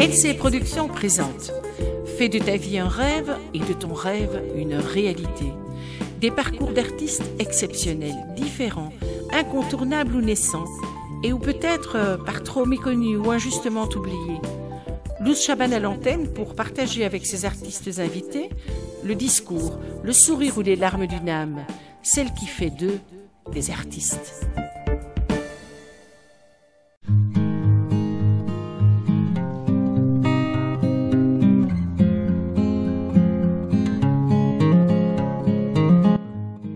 LC Productions présente. Fais de ta vie un rêve et de ton rêve une réalité. Des parcours d'artistes exceptionnels, différents, incontournables ou naissants, et ou peut-être par trop méconnus ou injustement oubliés. Luz Chaban à l'antenne pour partager avec ses artistes invités le discours, le sourire ou les larmes d'une âme, celle qui fait d'eux des artistes.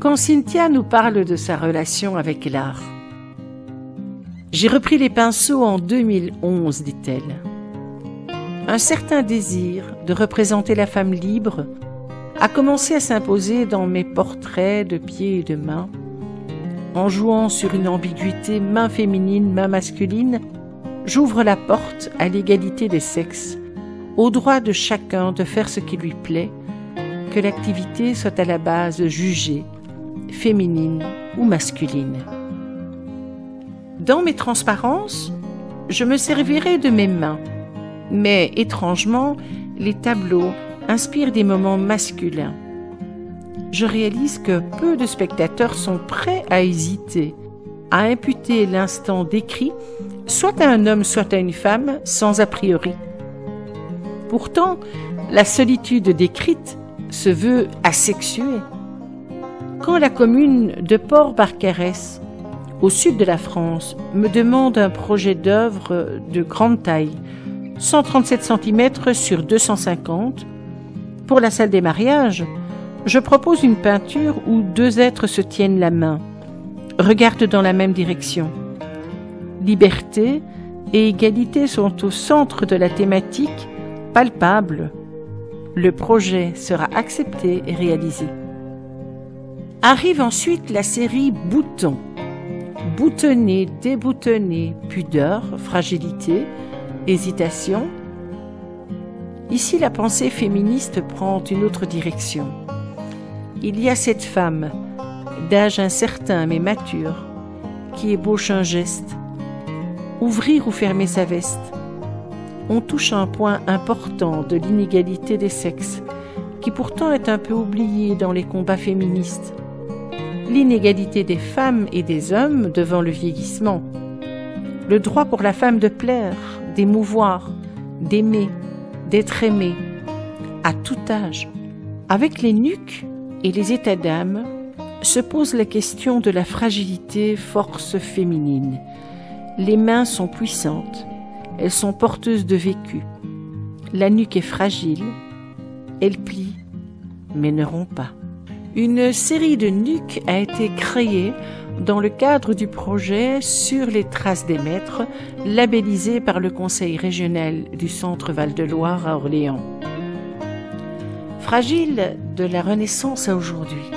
Quand Cynthia nous parle de sa relation avec l'art, j'ai repris les pinceaux en 2011, dit-elle. Un certain désir de représenter la femme libre a commencé à s'imposer dans mes portraits de pieds et de mains. En jouant sur une ambiguïté main féminine, main masculine, j'ouvre la porte à l'égalité des sexes, au droit de chacun de faire ce qui lui plaît, que l'activité soit à la base jugée, féminine ou masculine. Dans mes transparences, je me servirai de mes mains, mais étrangement, les tableaux inspirent des moments masculins. Je réalise que peu de spectateurs sont prêts à hésiter, à imputer l'instant décrit soit à un homme, soit à une femme, sans a priori. Pourtant, la solitude décrite se veut asexuée. Quand la commune de Port-Barcarès, au sud de la France, me demande un projet d'œuvre de grande taille, 137 cm sur 250, pour la salle des mariages, je propose une peinture où deux êtres se tiennent la main, regardent dans la même direction. Liberté et égalité sont au centre de la thématique, palpable. Le projet sera accepté et réalisé. Arrive ensuite la série Boutons. Boutonner, déboutonner, pudeur, fragilité, hésitation. Ici, la pensée féministe prend une autre direction. Il y a cette femme, d'âge incertain mais mature, qui ébauche un geste. Ouvrir ou fermer sa veste. On touche un point important de l'inégalité des sexes, qui pourtant est un peu oublié dans les combats féministes. L'inégalité des femmes et des hommes devant le vieillissement. Le droit pour la femme de plaire, d'émouvoir, d'aimer, d'être aimée, à tout âge. Avec les nuques et les états d'âme, se pose la question de la fragilité force féminine. Les mains sont puissantes, elles sont porteuses de vécu. La nuque est fragile, elle plie, mais ne rompt pas. Une série de nuques a été créée dans le cadre du projet Sur les traces des maîtres, labellisé par le Conseil régional du Centre Val-de-Loire à Orléans. Fragile de la Renaissance à aujourd'hui,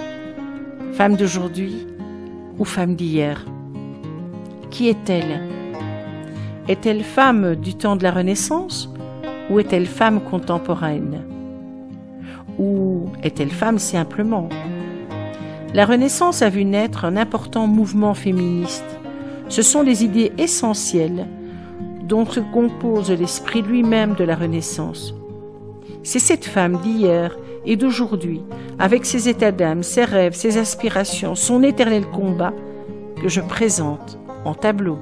femme d'aujourd'hui ou femme d'hier, qui est-elle? Est-elle femme du temps de la Renaissance ou est-elle femme contemporaine? Ou est-elle femme simplement? La Renaissance a vu naître un important mouvement féministe. Ce sont les idées essentielles dont se compose l'esprit lui-même de la Renaissance. C'est cette femme d'hier et d'aujourd'hui, avec ses états d'âme, ses rêves, ses aspirations, son éternel combat, que je présente en tableau.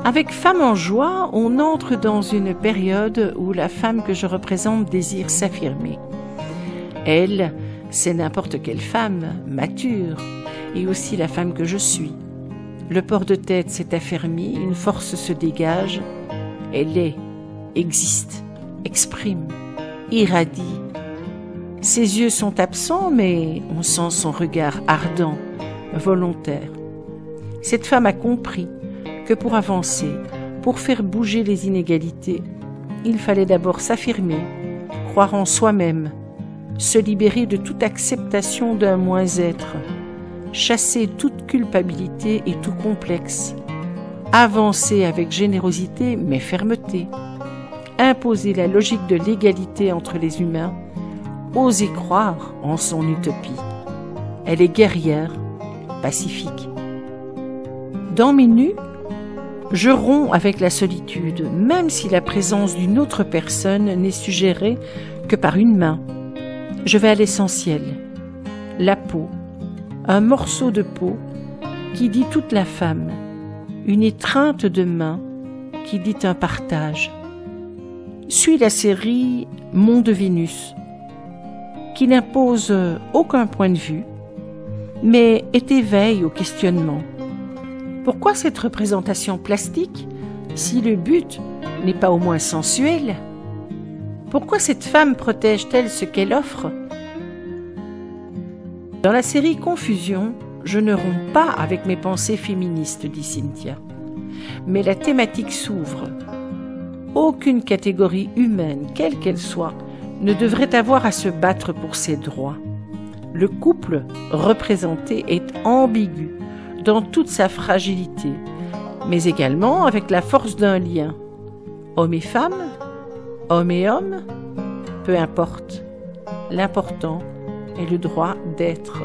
Avec Femme en joie, on entre dans une période où la femme que je représente désire s'affirmer. Elle, c'est n'importe quelle femme, mature, et aussi la femme que je suis. Le port de tête s'est affermi, une force se dégage. Elle est, existe, exprime, irradie. Ses yeux sont absents, mais on sent son regard ardent, volontaire. Cette femme a compris que pour avancer, pour faire bouger les inégalités, il fallait d'abord s'affirmer, croire en soi-même, se libérer de toute acceptation d'un moins-être, chasser toute culpabilité et tout complexe, avancer avec générosité mais fermeté, imposer la logique de l'égalité entre les humains, oser croire en son utopie. Elle est guerrière, pacifique. Dans mes nus, Je romps avec la solitude, même si la présence d'une autre personne n'est suggérée que par une main. Je vais à l'essentiel. La peau, un morceau de peau qui dit toute la femme, une étreinte de main qui dit un partage. Suis la série Mont de Vénus, qui n'impose aucun point de vue, mais est éveil au questionnement. Pourquoi cette représentation plastique si le but n'est pas au moins sensuel? Pourquoi cette femme protège-t-elle ce qu'elle offre? Dans la série Confusion, je ne romps pas avec mes pensées féministes, dit Cynthia. Mais la thématique s'ouvre. Aucune catégorie humaine, quelle qu'elle soit, ne devrait avoir à se battre pour ses droits. Le couple représenté est ambigu dans toute sa fragilité, mais également avec la force d'un lien. Homme et femme, homme et homme, peu importe. L'important est le droit d'être.